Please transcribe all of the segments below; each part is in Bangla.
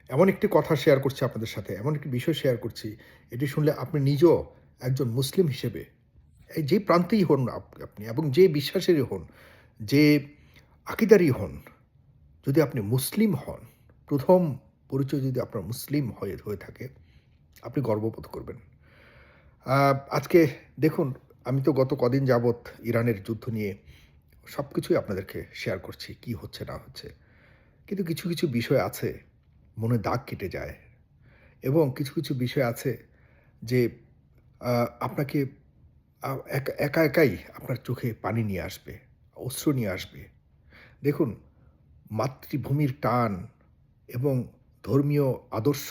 এমন একটি কথা শেয়ার করছি আপনাদের সাথে, এমন একটি বিষয় শেয়ার করছি, এটি শুনলে আপনি নিজেও একজন মুসলিম হিসেবে এই যে প্রান্তেই হন আপনি এবং যে বিশ্বাসেরই হন, যে আকিদারই হন, যদি আপনি মুসলিম হন, ১ম পরিচয় যদি আপনার মুসলিম হয়ে থাকে, আপনি গর্ববোধ করবেন। আজকে দেখুন, আমি তো গত কদিন যাবৎ ইরানের যুদ্ধ নিয়ে সবকিছুই আপনাদেরকে শেয়ার করছি, কি হচ্ছে না হচ্ছে। কিন্তু কিছু, কিছু বিষয় আছে, মনে দাগ কেটে যায় এবং কিছু, কিছু বিষয় আছে যে আ আপনাকে আ একাই আপনার চোখে পানি নিয়ে আসবে, অশ্রু নিয়ে আসবে। দেখুন, মাতৃভূমির টান এবং ধর্মীয় আদর্শ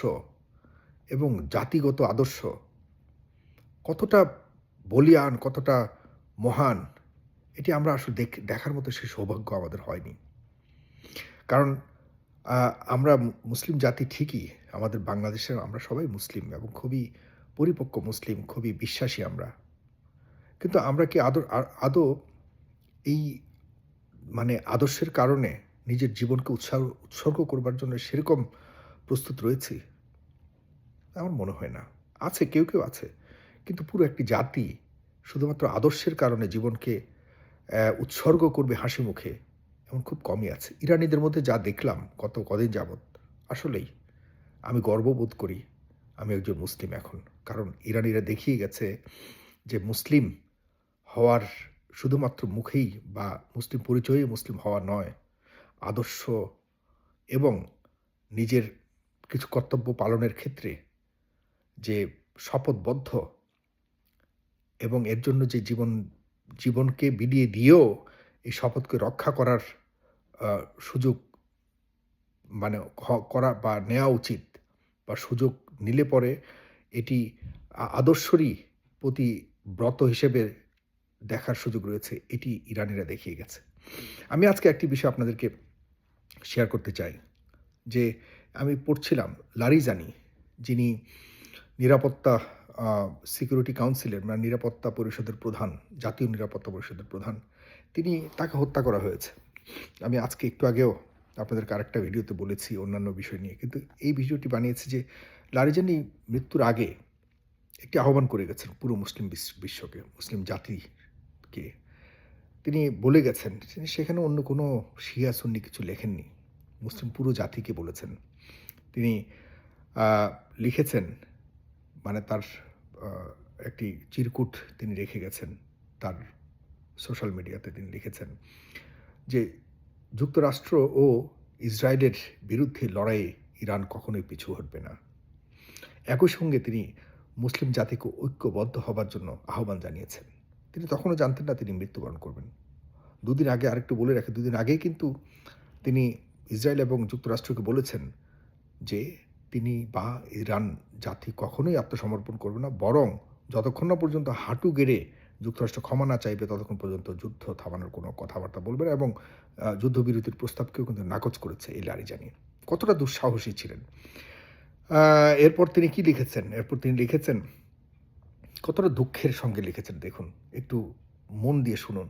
এবং জাতিগত আদর্শ কতটা বলীয়ান, কতটা মহান, এটি আমরা আসলে দেখার মতো সে সৌভাগ্য আমাদের হয়নি। কারণ আ আমরা মুসলিম জাতি ঠিকই, আমাদের বাংলাদেশের আমরা সবাই মুসলিম এবং খুবই পরিপক্ক মুসলিম, খুবই বিশ্বাসী আমরা। কিন্তু আমরা কি আদৌ এই আদর্শের কারণে নিজের জীবনকে উৎসর্গ করবার জন্য সেরকম প্রস্তুত রয়েছি? আমার মনে হয় না। আছে, কেউ আছে। কিন্তু পুরো একটি জাতি শুধুমাত্র আদর্শের কারণে জীবনকে উৎসর্গ করবে হাসিমুখে, এমন খুব কমই আছে। ইরানিদের মধ্যে যা দেখলাম গত কদিন যাবৎ, আসলেই আমি গর্ববোধ করি আমি একজন মুসলিম এখন। কারণ ইরানিরা দেখিয়ে গেছে যে মুসলিম হওয়ার শুধুমাত্র মুখেই বা মুসলিম পরিচয়ে মুসলিম হওয়া নয়, আদর্শ এবং নিজের কিছু কর্তব্য পালনের ক্ষেত্রে যে শপথবদ্ধ এবং এর জন্য যে জীবনকে বিলিয়ে দিয়েও এই শপথকে রক্ষা করার আ সুযোগ মানে করা বা নেওয়া উচিত বা সুযোগ নিলে পরে এটি আদর্শরই প্রতি ব্রত হিসেবে দেখার সুযোগ রয়েছে। এটি ইরানিরা দেখিয়ে গেছে। আমি আজকে একটি বিষয় আপনাদেরকে শেয়ার করতে চাই যে, আমি পড়ছিলাম লারিজানি, যিনি নিরাপত্তা আ সিকিউরিটি কাউন্সিলের নিরাপত্তা পরিষদের প্রধান, জাতীয় নিরাপত্তা পরিষদের প্রধান। তাকে হত্যা করা হয়েছে। আমি আজকে একটু আগেও আপনাদেরকে আরেকটা ভিডিওতে বলেছি অন্যান্য বিষয় নিয়ে। কিন্তু এই ভিডিওটি বানিয়েছি যে লারিজানি মৃত্যুর আগে একটি আহ্বান করে গেছেন পুরো মুসলিম বিশ্বকে, মুসলিম জাতিকে। তিনি বলে গেছেন, তিনি সেখানে অন্য কোনো শিয়া সুন্নি কিছু লেখেননি। মুসলিম পুরো জাতিকে বলেছেন। তিনি আ লিখেছেন তার আ একটি চিরকুট তিনি রেখে গেছেন। তার সোশ্যাল মিডিয়াতে তিনি লিখেছেন যে, "যুক্তরাষ্ট্র ও ইসরায়েলের বিরুদ্ধে লড়াইয়ে ইরান কখনোই পিছু হটবে না।" একই সঙ্গে তিনি মুসলিম জাতিকে ঐক্যবদ্ধ হবার জন্য আহ্বান জানিয়েছেন। তিনি তখনও জানতেন না তিনি মৃত্যুবরণ করবেন। দুদিন আগে আরেকটু বলে রাখি, দুদিন আগেই কিন্তু তিনি ইসরায়েল এবং যুক্তরাষ্ট্রকে বলেছেন যে তিনি বা ইরান জাতি কখনোই আত্মসমর্পণ করবে না। বরং যতক্ষণ না পর্যন্ত হাঁটু গেড়ে যুক্তরাষ্ট্র ক্ষমা না চাইবে ততক্ষণ পর্যন্ত যুদ্ধ থামানোর কোনো কথাবার্তা বলবে না এবং যুদ্ধবিরতির প্রস্তাবকেও কিন্তু নাকচ করেছে এই লারিজানি। কতটা দুঃসাহসী ছিলেন। আ এরপর তিনি কি লিখেছেন? এরপর তিনি লিখেছেন, কতটা দুঃখের সঙ্গে লিখেছেন দেখুন। একটু মন দিয়ে শুনুন।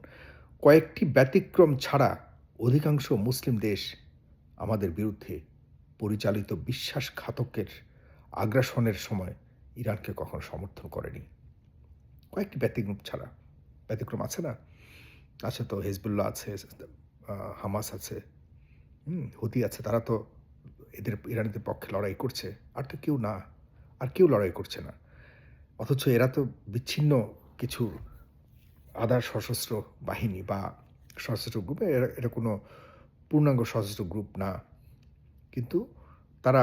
কয়েকটি ব্যতিক্রম ছাড়া অধিকাংশ মুসলিম দেশ আমাদের বিরুদ্ধে পরিচালিত বিশ্বাসঘাতকের আগ্রাসনের সময় ইরানকে কখনো সমর্থন করেনি। কয়েকটি ব্যতিক্রম ছাড়া। ব্যতিক্রম আছে না? আছে তো, হেজবুল্লাহ আছে, হামাস আছে, হুতি আছে। তারা তো ইরানিদের পক্ষে লড়াই করছে। আর তো কেউ না। আর কেউ লড়াই করছে না। অথচ এরা তো বিচ্ছিন্ন কিছু আধা সশস্ত্র বাহিনী বা সশস্ত্র গ্রুপ। এরা কোনো পূর্ণাঙ্গ সশস্ত্র গ্রুপ না। কিন্তু তারা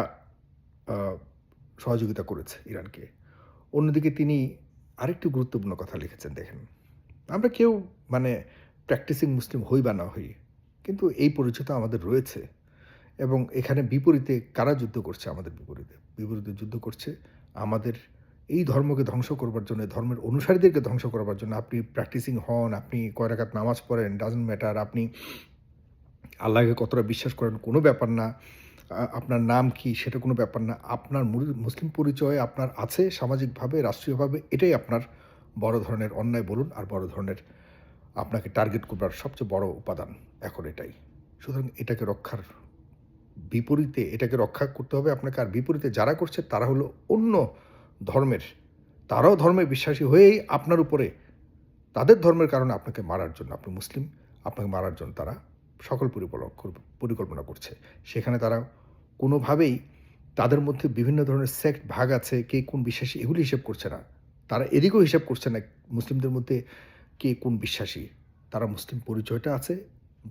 আ সহযোগিতা করেছে ইরানকে। অন্যদিকে তিনি আরেকটি গুরুত্বপূর্ণ কথা লিখেছেন দেখেন। আমরা কেউ মানে প্র্যাকটিসিং মুসলিম হই বা না হই, কিন্তু এই পরিচয়টা আমাদের রয়েছে এবং এখানে বিপরীতে কারা যুদ্ধ করছে আমাদের বিপরীতে? বিপরীতে যুদ্ধ করছে আমাদের এই ধর্মকে ধ্বংস করবার জন্য, ধর্মের অনুসারীদেরকে ধ্বংস করবার জন্য। আপনি প্র্যাকটিসিং হন, আপনি কয় রাকাত নামাজ পড়েন, ডাজন্ট ম্যাটার। আপনি আল্লাহকে কতটা বিশ্বাস করেন কোনো ব্যাপার না। আপনার নাম কি সেটা কোনো ব্যাপার না। আপনার মুসলিম পরিচয় আপনার আছে সামাজিকভাবে, রাষ্ট্রীয়ভাবে, এটাই আপনার বড় ধরনের অন্যায় বলুন আর বড় ধরনের আপনাকে টার্গেট করবার সবচেয়ে বড় উপাদান এখন এটাই। সুতরাং এটাকে রক্ষার বিপরীতে এটাকে রক্ষা করতে হবে আপনাকে। আর বিপরীতে যারা করছে তারা হলো অন্য ধর্মের। তারাও ধর্মে বিশ্বাসী হয়েই আপনার উপরে তাদের ধর্মের কারণে আপনাকে মারার জন্য, আপনি মুসলিম, আপনাকে মারার জন্য তারা সকল পরিকল্পনা করছে। সেখানে তারা কোনোভাবেই তাদের মধ্যে বিভিন্ন ধরনের সেক্ট ভাগ আছে, কে কোন বিশ্বাসী এগুলি হিসেব করছে না। তারা এদিকেও হিসাব করছে না মুসলিমদের মধ্যে কে কোন বিশ্বাসী। তারা মুসলিম পরিচয়টা আছে,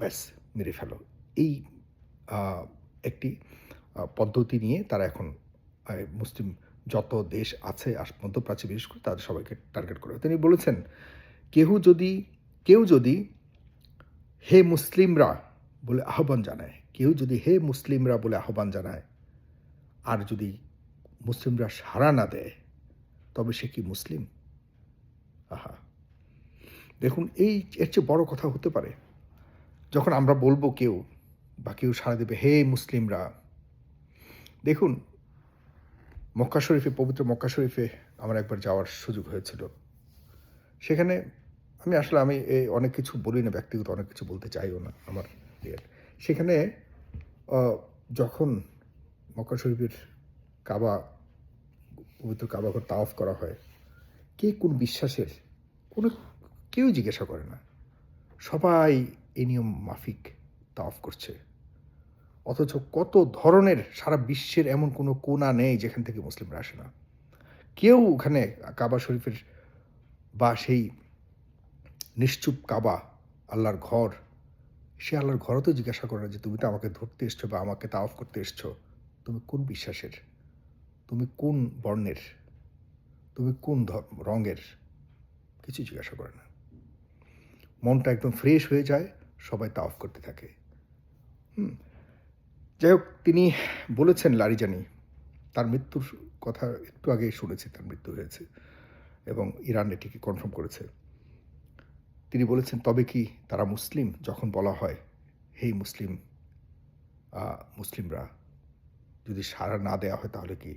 ব্যাস মেরে ফেলো। এই আ একটি পদ্ধতি নিয়ে তারা এখন মুসলিম যত দেশ আছে মধ্যপ্রাচ্যে বিশেষ করে তাদের সবাইকে টার্গেট করে। তিনি বলেছেন, কেউ যদি হে মুসলিমরা বলে আহ্বান জানায়, কেউ যদি হে মুসলিমরা বলে আহ্বান জানায়, আর যদি মুসলিমরা সাড়া না দেয়, তবে সে কি মুসলিম? আহা! দেখুন এর চেয়ে বড় কথা হতে পারে? যখন আমরা বলবো কেউ বা কেউ সাড়া দেবে, হে মুসলিমরা। দেখুন মক্কা শরীফে, পবিত্র মক্কা শরীফে আমার একবার যাওয়ার সুযোগ হয়েছিল। সেখানে আমি অনেক কিছু বলি না, ব্যক্তিগত অনেক কিছু বলতে চাইও না আমার সেখানে যখন মক্কা শরীফের কাবা, পবিত্র কাবা ঘর তাওয়াফ করা হয়, কে কোন বিশ্বাসের কোনো কেউ জিজ্ঞাসা করে না। সবাই এই নিয়ম মাফিক তাওয়াফ করছে। অথচ কত ধরনের সারা বিশ্বের এমন কোনো কোণা নেই যেখান থেকে মুসলিমরা আসে না। কেউ ওখানে কাবা শরীফের বা সেই নিশ্চুপ কাবা, আল্লাহর ঘর, সে আল্লাহর ঘরও তো জিজ্ঞাসা করে না যে তুমি তো আমাকে ধরতে এসছো বা আমাকে তাওয়াফ করতে এসছো। তুমি কোন বিশ্বাসের? তুমি কোন বর্ণের? তুমি কোন রঙের? কিছু জিজ্ঞাসা করে না। মনটা একদম ফ্রেশ হয়ে যায়, সবাই তাওয়াফ করতে থাকে। যাই হোক, তিনি বলেছেন লারিজানি, তার মৃত্যুর কথা একটু আগেই শুনেছি, তার মৃত্যু হয়েছে এবং ইরান এটিকে কনফার্ম করেছে। তিনি বলেছেন, তবে কি তারা মুসলিম? যখন বলা হয় হেই মুসলিমরা, যদি সাড়া না দেওয়া হয় তাহলে কি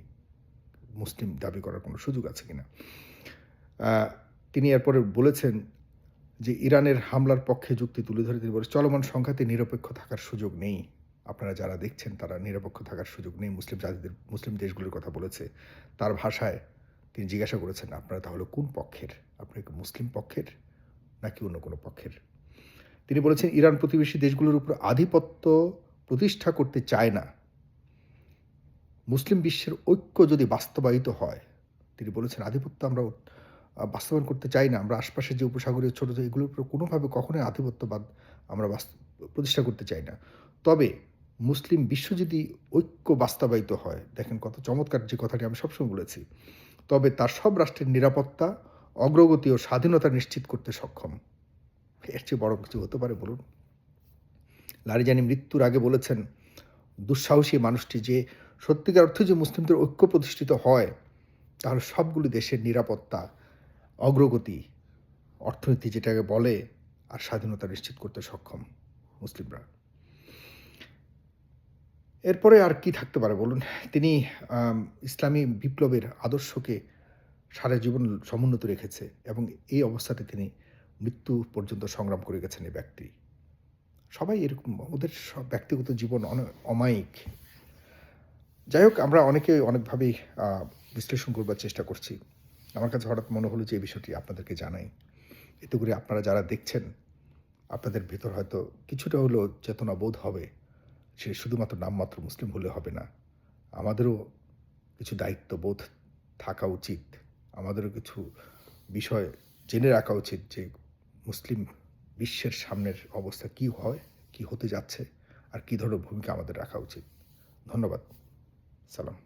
মুসলিম দাবি করার কোনো সুযোগ আছে কিনা? তিনি এরপরে বলেছেন যে ইরানের হামলার পক্ষে যুক্তি তুলে ধরে তিনি বলেছেন, চলমান সংঘাতে নিরপেক্ষ থাকার সুযোগ নেই। আপনারা যারা দেখছেন তারা নিরপেক্ষ থাকার সুযোগ নেই। মুসলিম দেশগুলির কথা বলেছে। তার ভাষায় তিনি জিজ্ঞাসা করেছেন, আপনারা তাহলে কোন পক্ষের? আপনারা কি মুসলিম পক্ষের নাকি অন্য কোনো পক্ষের? তিনি বলেছেন, ইরান প্রতিবেশী দেশগুলোর উপর আধিপত্য প্রতিষ্ঠা করতে চায় না। মুসলিম বিশ্বের ঐক্য যদি বাস্তবায়িত হয়, তিনি বলেছেন, আধিপত্য আমরা বাস্তবায়ন করতে চাই না। আমরা আশপাশের যে উপসাগরীয় ছোট এগুলোর উপর কোনোভাবে কখনোই আধিপত্যবাদ আমরা প্রতিষ্ঠা করতে চাই না। তবে মুসলিম বিশ্ব যদি ঐক্য বাস্তবায়িত হয়, দেখেন কত চমৎকার যে কথাটি আমি সবসময় বলেছি, তবে তার সব রাষ্ট্রের নিরাপত্তা, অগ্রগতি ও স্বাধীনতা নিশ্চিত করতে সক্ষম। এর চেয়ে বড় কিছু হতে পারে বলুন? লারিজানি মৃত্যুর আগে বলেছেন, দুঃসাহসী মানুষটি যে সত্যিকার অর্থে যে মুসলিমদের ঐক্য প্রতিষ্ঠিত হয়, তাহলে সবগুলি দেশের নিরাপত্তা, অগ্রগতি, অর্থনীতি যেটাকে বলে, আর স্বাধীনতা নিশ্চিত করতে সক্ষম মুসলিমরা। এরপরে আর কি থাকতে পারে বলুন? তিনি ইসলামী বিপ্লবের আদর্শকে সারা জীবন সমুন্নত রেখেছে এবং এই অবস্থাতে তিনি মৃত্যু পর্যন্ত সংগ্রাম করে গেছেন এই ব্যক্তি। সবাই এরকম, ওদের সব ব্যক্তিগত জীবন অমায়িক। যাই হোক, আমরা অনেকভাবেই বিশ্লেষণ করবার চেষ্টা করছি। আমার কাছে হঠাৎ মনে হলো যে এই বিষয়টি আপনাদেরকে জানাই। এতে করে আপনারা যারা দেখছেন, আপনাদের ভেতর হয়তো কিছুটা হলেও চেতনা বোধ হবে। সে শুধুমাত্র নামমাত্র মুসলিম হলে হবে না। আমাদেরও কিছু দায়িত্ববোধ থাকা উচিত। আমাদেরও কিছু বিষয় জেনে রাখা উচিত যে মুসলিম বিশ্বের সামনের অবস্থা কী হয়, কী হতে যাচ্ছে, আর কী ধরনের ভূমিকা আমাদের রাখা উচিত। ধন্যবাদ। সালাম।